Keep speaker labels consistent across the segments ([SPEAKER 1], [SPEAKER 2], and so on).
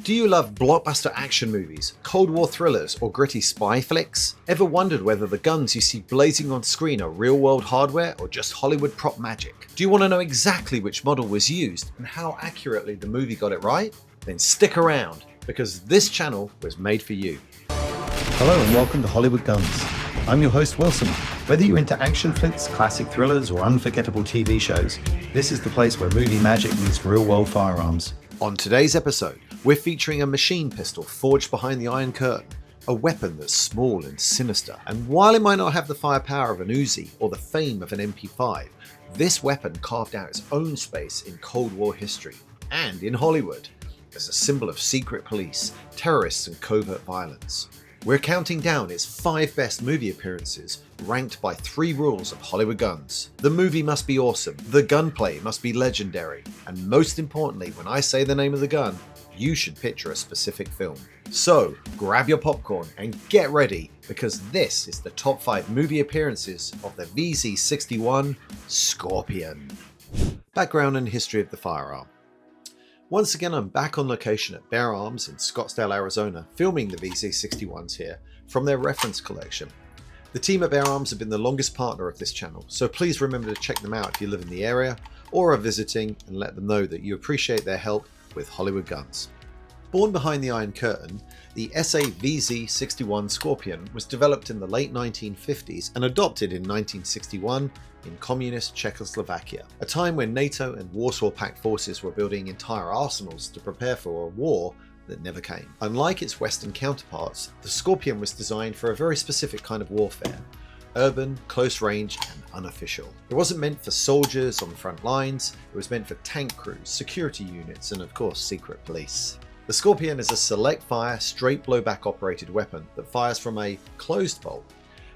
[SPEAKER 1] Do you love blockbuster action movies, Cold War thrillers, or gritty spy flicks? Ever wondered whether the guns you see blazing on screen are real-world hardware or just Hollywood prop magic? Do you want to know exactly which model was used and how accurately the movie got it right? Then stick around, because this channel was made for you.
[SPEAKER 2] Hello and welcome to Hollywood Guns. I'm your host Wilson. Whether you're into action flicks, classic thrillers, or unforgettable TV shows, this is the place where movie magic meets real-world firearms.
[SPEAKER 1] On today's episode, we're featuring a machine pistol forged behind the Iron Curtain, a weapon that's small and sinister, and while it might not have the firepower of an Uzi or the fame of an MP5, this weapon carved out its own space in Cold War history and in Hollywood as a symbol of secret police, terrorists, and covert violence. We're counting down its 5 best movie appearances, ranked by 3 rules of Hollywood Guns. The movie must be awesome, the gunplay must be legendary, and most importantly, when I say the name of the gun, you should picture a specific film. So grab your popcorn and get ready, because this is the top 5 movie appearances of the VZ61 Scorpion. Background and history of the firearm. Once again, I'm back on location at Firearms in Scottsdale, Arizona, filming the VZ61s here from their reference collection. The team at Firearms have been the longest partner of this channel, so please remember to check them out if you live in the area or are visiting, and let them know that you appreciate their help with Hollywood Guns. Born behind the Iron Curtain, the VZ61 Scorpion was developed in the late 1950s and adopted in 1961 in communist Czechoslovakia, a time when NATO and Warsaw Pact forces were building entire arsenals to prepare for a war that never came. Unlike its Western counterparts, the Scorpion was designed for a very specific kind of warfare: urban, close range, and unofficial. It wasn't meant for soldiers on the front lines, it was meant for tank crews, security units, and of course secret police. The Scorpion is a select fire, straight blowback operated weapon that fires from a closed bolt.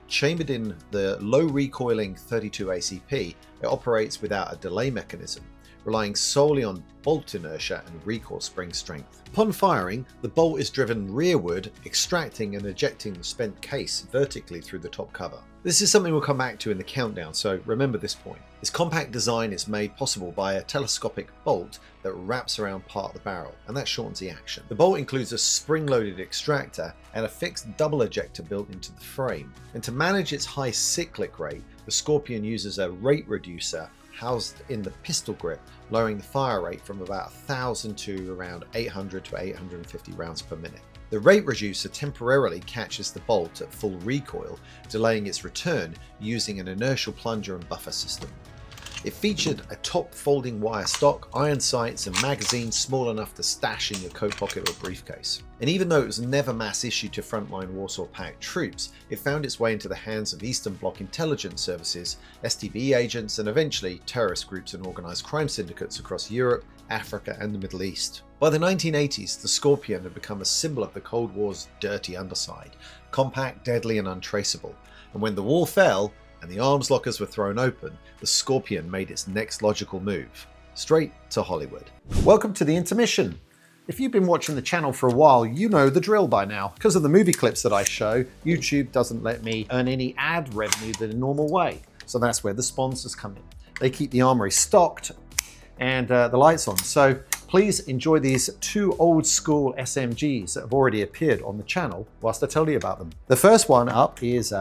[SPEAKER 1] Chambered in the low recoiling 32 ACP, it operates without a delay mechanism, relying solely on bolt inertia and recoil spring strength. Upon firing, the bolt is driven rearward, extracting and ejecting the spent case vertically through the top cover. This is something we'll come back to in the countdown, so remember this point. Its compact design is made possible by a telescopic bolt that wraps around part of the barrel, and that shortens the action. The bolt includes a spring-loaded extractor and a fixed double ejector built into the frame. And to manage its high cyclic rate, the Scorpion uses a rate reducer housed in the pistol grip, lowering the fire rate from about 1,000 to around 800 to 850 rounds per minute. The rate reducer temporarily catches the bolt at full recoil, delaying its return using an inertial plunger and buffer system. It featured a top folding wire stock, iron sights, and magazines small enough to stash in your coat pocket or briefcase. And even though it was never mass issued to frontline Warsaw Pact troops, it found its way into the hands of Eastern Bloc intelligence services, STB agents, and eventually terrorist groups and organized crime syndicates across Europe, Africa, and the Middle East. By the 1980s, the Scorpion had become a symbol of the Cold War's dirty underside, compact, deadly, and untraceable. And when the wall fell, and the arms lockers were thrown open, the Scorpion made its next logical move, straight to Hollywood. Welcome to the intermission. If you've been watching the channel for a while, you know the drill by now. Because of the movie clips that I show, YouTube doesn't let me earn any ad revenue the normal way. So that's where the sponsors come in. They keep the armory stocked and the lights on. So please enjoy these 2 old school SMGs that have already appeared on the channel whilst I tell you about them. The first one up is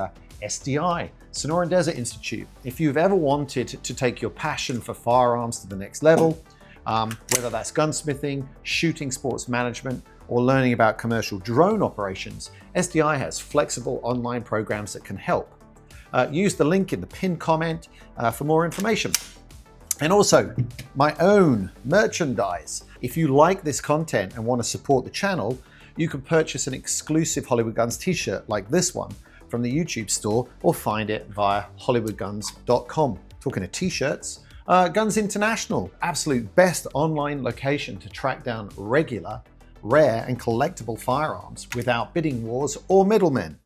[SPEAKER 1] SDI, Sonoran Desert Institute. If you've ever wanted to take your passion for firearms to the next level, whether that's gunsmithing, shooting sports management, or learning about commercial drone operations, SDI has flexible online programs that can help. Use the link in the pinned comment for more information. And also, my own merchandise. If you like this content and want to support the channel, you can purchase an exclusive Hollywood Guns t-shirt like this one from the YouTube store, or find it via hollywoodguns.com. Talking of t-shirts, Guns International, absolute best online location to track down regular, rare, and collectible firearms without bidding wars or middlemen.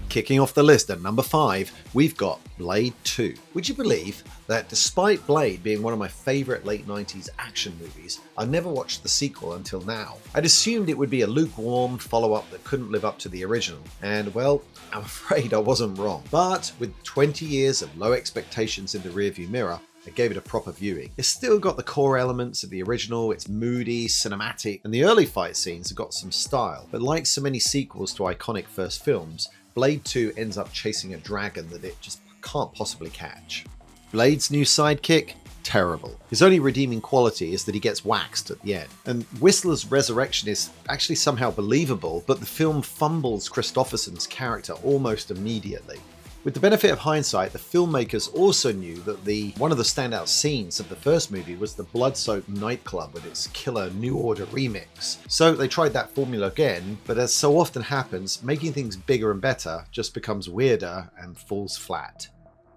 [SPEAKER 1] Kicking off the list at number 5, we've got Blade 2. Would you believe that despite Blade being one of my favourite late 90s action movies, I've never watched the sequel until now. I'd assumed it would be a lukewarm follow-up that couldn't live up to the original, and well, I'm afraid I wasn't wrong. But with 20 years of low expectations in the rearview mirror, I gave it a proper viewing. It's still got the core elements of the original, it's moody, cinematic, and the early fight scenes have got some style. But like so many sequels to iconic first films, Blade 2 ends up chasing a dragon that it just can't possibly catch. Blade's new sidekick? Terrible. His only redeeming quality is that he gets waxed at the end. And Whistler's resurrection is actually somehow believable, but the film fumbles Christopherson's character almost immediately. With the benefit of hindsight, the filmmakers also knew that one of the standout scenes of the first movie was the blood-soaked nightclub with its killer New Order remix. So they tried that formula again, but as so often happens, making things bigger and better just becomes weirder and falls flat.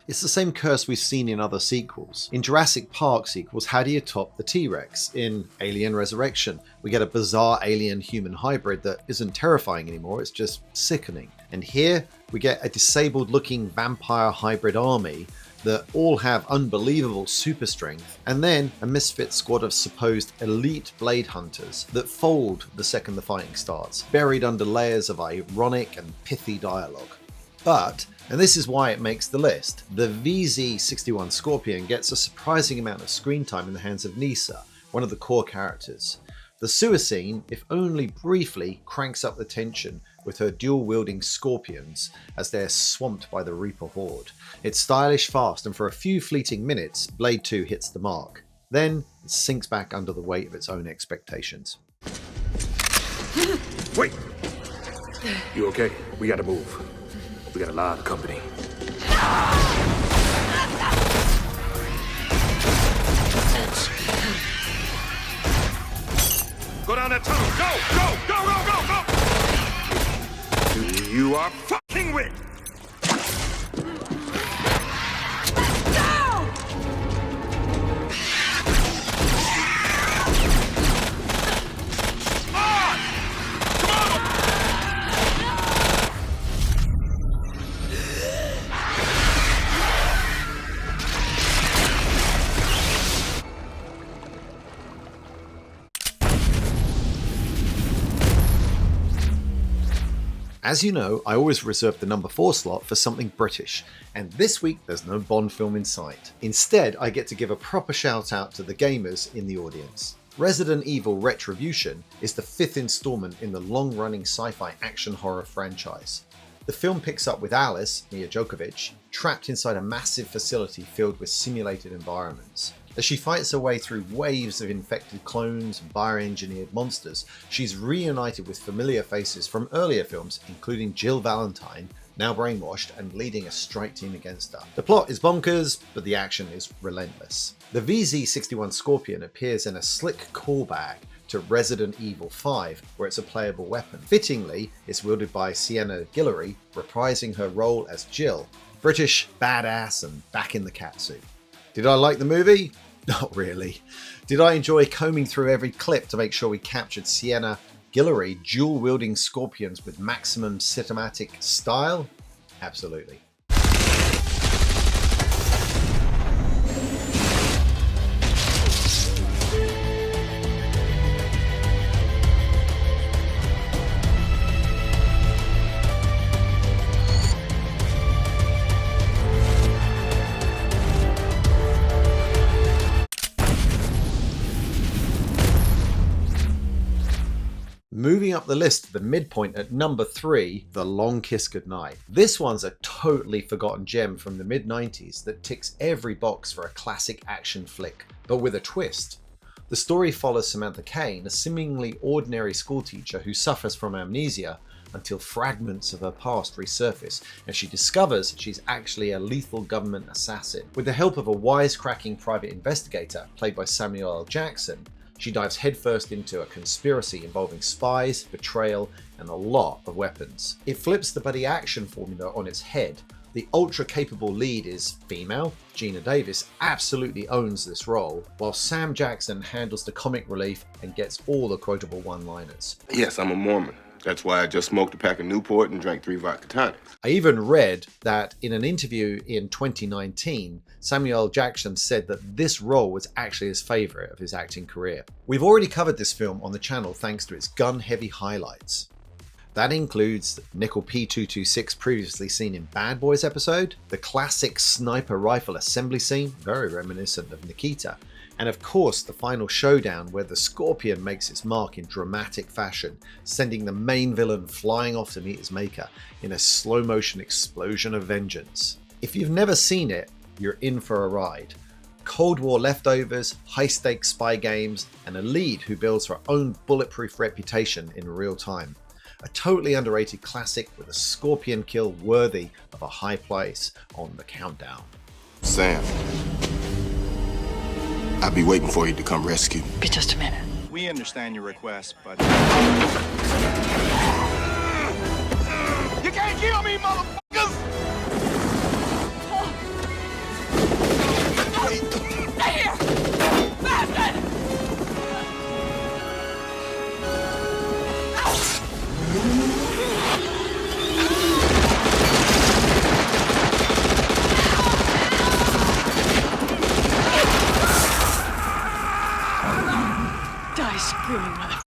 [SPEAKER 1] It's the same curse we've seen in other sequels. In Jurassic Park sequels, how do you top the T-Rex? In Alien Resurrection, we get a bizarre alien-human hybrid that isn't terrifying anymore, it's just sickening. And here, we get a disabled-looking vampire hybrid army that all have unbelievable super strength, and then a misfit squad of supposed elite blade hunters that fold the second the fighting starts, buried under layers of ironic and pithy dialogue. But, and this is why it makes the list, the VZ61 Scorpion gets a surprising amount of screen time in the hands of Nisa, one of the core characters. The sewer scene, if only briefly, cranks up the tension with her dual-wielding scorpions as they're swamped by the Reaper horde. It's stylish, fast, and for a few fleeting minutes, Blade 2 hits the mark. Then, it sinks back under the weight of its own expectations.
[SPEAKER 3] Wait! You okay? We gotta move. We got a lot of company. Go down that tunnel! Go! You are fucking with!
[SPEAKER 1] As you know, I always reserve the number 4 slot for something British, and this week there's no Bond film in sight. Instead, I get to give a proper shout out to the gamers in the audience. Resident Evil Retribution is the 5th installment in the long-running sci-fi action horror franchise. The film picks up with Alice, Mia Djokovic, trapped inside a massive facility filled with simulated environments. As she fights her way through waves of infected clones and bioengineered monsters, she's reunited with familiar faces from earlier films, including Jill Valentine, now brainwashed and leading a strike team against her. The plot is bonkers, but the action is relentless. The VZ61 Scorpion appears in a slick callback to Resident Evil 5, where it's a playable weapon. Fittingly, it's wielded by Sienna Guillory, reprising her role as Jill. British, badass, and back in the catsuit. Did I like the movie? Not really. Did I enjoy combing through every clip to make sure we captured Sienna Guillory dual-wielding scorpions with maximum cinematic style? Absolutely. Moving up the list, the midpoint at number 3, The Long Kiss Goodnight. This one's a totally forgotten gem from the mid-90s that ticks every box for a classic action flick, but with a twist. The story follows Samantha Cain, a seemingly ordinary schoolteacher who suffers from amnesia until fragments of her past resurface and she discovers she's actually a lethal government assassin. With the help of a wisecracking private investigator, played by Samuel L. Jackson, she dives headfirst into a conspiracy involving spies, betrayal, and a lot of weapons. It flips the buddy action formula on its head. The ultra-capable lead is female. Gina Davis absolutely owns this role, while Sam Jackson handles the comic relief and gets all the quotable one-liners.
[SPEAKER 3] Yes, I'm a Mormon. That's why I just smoked a pack of Newport and drank 3 vodka tonics.
[SPEAKER 1] I even read that in an interview in 2019, Samuel L. Jackson said that this role was actually his favourite of his acting career. We've already covered this film on the channel thanks to its gun-heavy highlights. That includes Nickel P226 previously seen in Bad Boys episode, the classic sniper rifle assembly scene, very reminiscent of Nikita, and of course the final showdown where the Scorpion makes its mark in dramatic fashion, sending the main villain flying off to meet his maker in a slow motion explosion of vengeance. If you've never seen it, you're in for a ride. Cold War leftovers, high-stakes spy games, and a lead who builds her own bulletproof reputation in real time. A totally underrated classic with a Scorpion kill worthy of a high place on the countdown.
[SPEAKER 3] Sam, I'll be waiting for you to come rescue.
[SPEAKER 4] Be just a minute.
[SPEAKER 5] We understand your request, but... You can't kill me, motherfuckers!
[SPEAKER 4] Stay here! Bastard! Die screaming, motherfucker.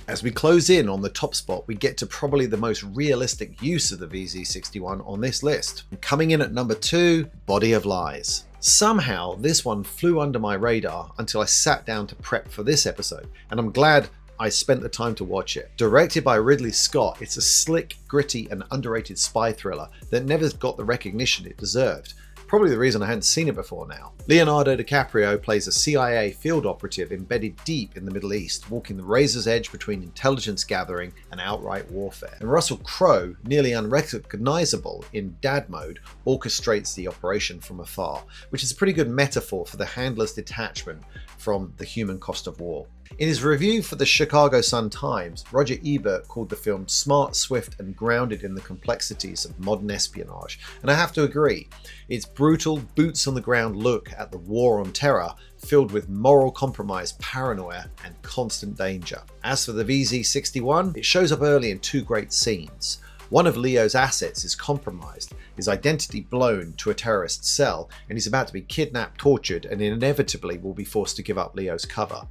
[SPEAKER 1] As we close in on the top spot, we get to probably the most realistic use of the VZ61 on this list. Coming in at number 2, Body of Lies. Somehow this one flew under my radar until I sat down to prep for this episode, and I'm glad I spent the time to watch it. Directed by Ridley Scott, it's a slick, gritty and underrated spy thriller that never got the recognition it deserved. Probably the reason I hadn't seen it before now. Leonardo DiCaprio plays a CIA field operative embedded deep in the Middle East, walking the razor's edge between intelligence gathering and outright warfare. And Russell Crowe, nearly unrecognizable in dad mode, orchestrates the operation from afar, which is a pretty good metaphor for the handler's detachment from the human cost of war. In his review for the Chicago Sun-Times, Roger Ebert called the film smart, swift and grounded in the complexities of modern espionage, and I have to agree. Its brutal, boots-on-the-ground look at the war on terror, filled with moral compromise, paranoia and constant danger. As for the VZ61, it shows up early in 2 great scenes. One of Leo's assets is compromised, his identity blown to a terrorist cell, and he's about to be kidnapped, tortured, and inevitably will be forced to give up Leo's cover.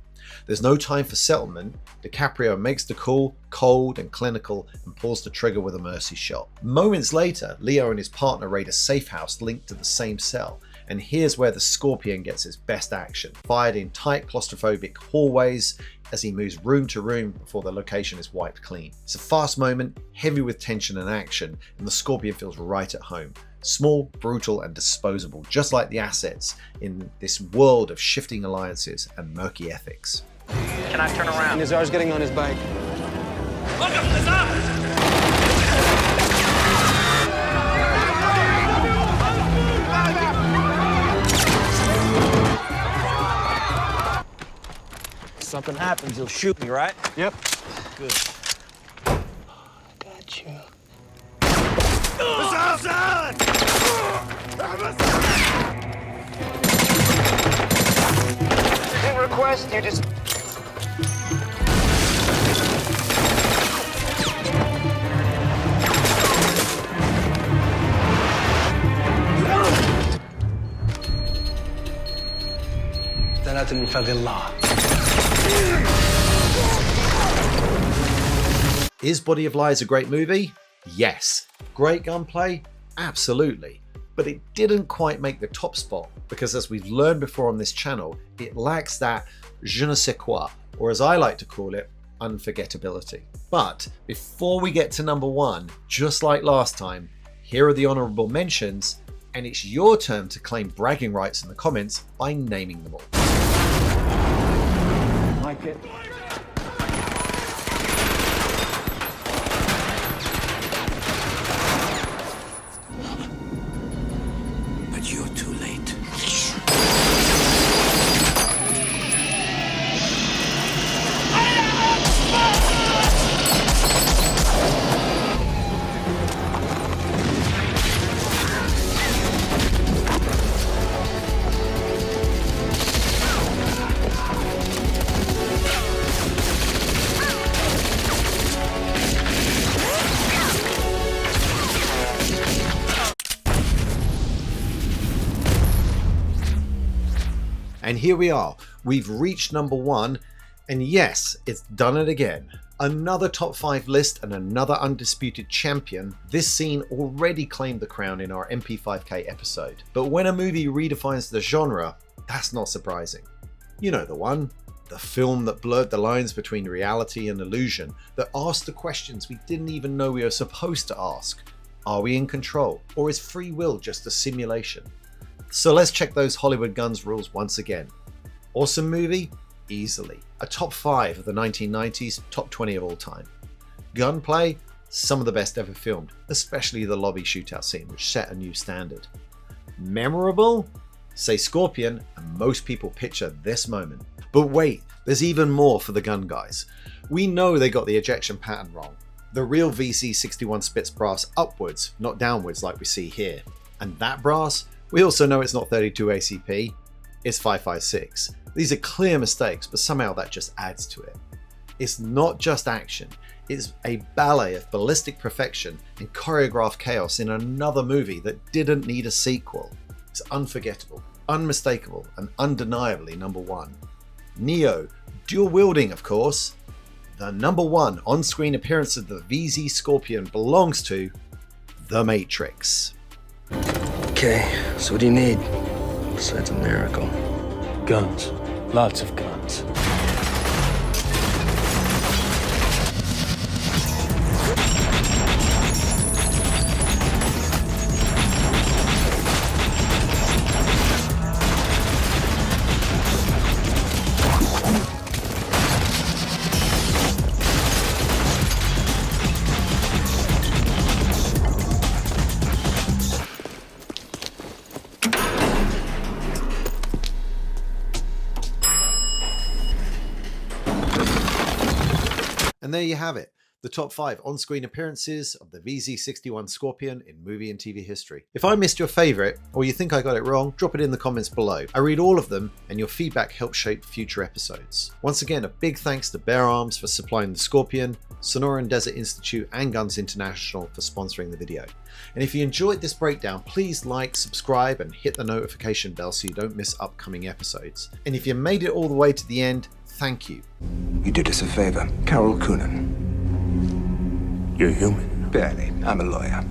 [SPEAKER 1] There's no time for settlement. DiCaprio makes the call, cold and clinical, and pulls the trigger with a mercy shot. Moments later, Leo and his partner raid a safe house linked to the same cell, and here's where the Scorpion gets its best action, fired in tight claustrophobic hallways as he moves room to room before the location is wiped clean. It's a fast moment, heavy with tension and action, and the Scorpion feels right at home. Small, brutal and disposable, just like the assets in this world of shifting alliances and murky ethics.
[SPEAKER 6] Can I turn around?
[SPEAKER 7] Nazar's getting on his bike.
[SPEAKER 6] Look up, Nazar!
[SPEAKER 7] Something happens, you'll shoot me, right?
[SPEAKER 5] Yep.
[SPEAKER 7] Good. Got you.
[SPEAKER 6] Didn't request, you just...
[SPEAKER 1] Is Body of Lies a great movie? Yes. Great gunplay? Absolutely. But it didn't quite make the top spot because, as we've learned before on this channel, it lacks that je ne sais quoi, or as I like to call it, unforgettability. But before we get to number 1, just like last time, here are the honourable mentions, and it's your turn to claim bragging rights in the comments by naming them all.
[SPEAKER 7] Like it.
[SPEAKER 3] But you're too late.
[SPEAKER 1] And here we are We've reached number 1, and yes, it's done it again. Another top 5 list and another undisputed champion. This scene already claimed the crown in our MP5K episode. But when a movie redefines the genre, that's not surprising. You know the one. The film that blurred the lines between reality and illusion, that asked the questions we didn't even know we were supposed to ask. Are we in control, or is free will just a simulation? So let's check those Hollywood Guns rules once again. Awesome movie? Easily. A top 5 of the 1990s, top 20 of all time. Gunplay? Some of the best ever filmed, especially the lobby shootout scene, which set a new standard. Memorable? Say Scorpion, and most people picture this moment. But wait, there's even more for the gun guys. We know they got the ejection pattern wrong. The real VZ61 spits brass upwards, not downwards like we see here. And that brass? We also know it's not 32 ACP, it's 5.56. These are clear mistakes, but somehow that just adds to it. It's not just action, it's a ballet of ballistic perfection and choreographed chaos in another movie that didn't need a sequel. It's unforgettable, unmistakable, and undeniably number 1. Neo, dual wielding of course. The number 1 on-screen appearance of the VZ Scorpion belongs to The Matrix.
[SPEAKER 8] Okay, so what do you need besides a miracle?
[SPEAKER 7] Guns. Lots of guns.
[SPEAKER 1] And there you have it, the top 5 on-screen appearances of the VZ61 Scorpion in movie and TV history. If I missed your favourite, or you think I got it wrong, drop it in the comments below. I read all of them, and your feedback helps shape future episodes. Once again, a big thanks to Firearms for supplying the Scorpion, Sonoran Desert Institute and Guns International for sponsoring the video. And if you enjoyed this breakdown, please like, subscribe, and hit the notification bell so you don't miss upcoming episodes. And if you made it all the way to the end, thank you.
[SPEAKER 3] You did us a favor. Carol Coonan.
[SPEAKER 8] You're human.
[SPEAKER 3] Barely. I'm a lawyer.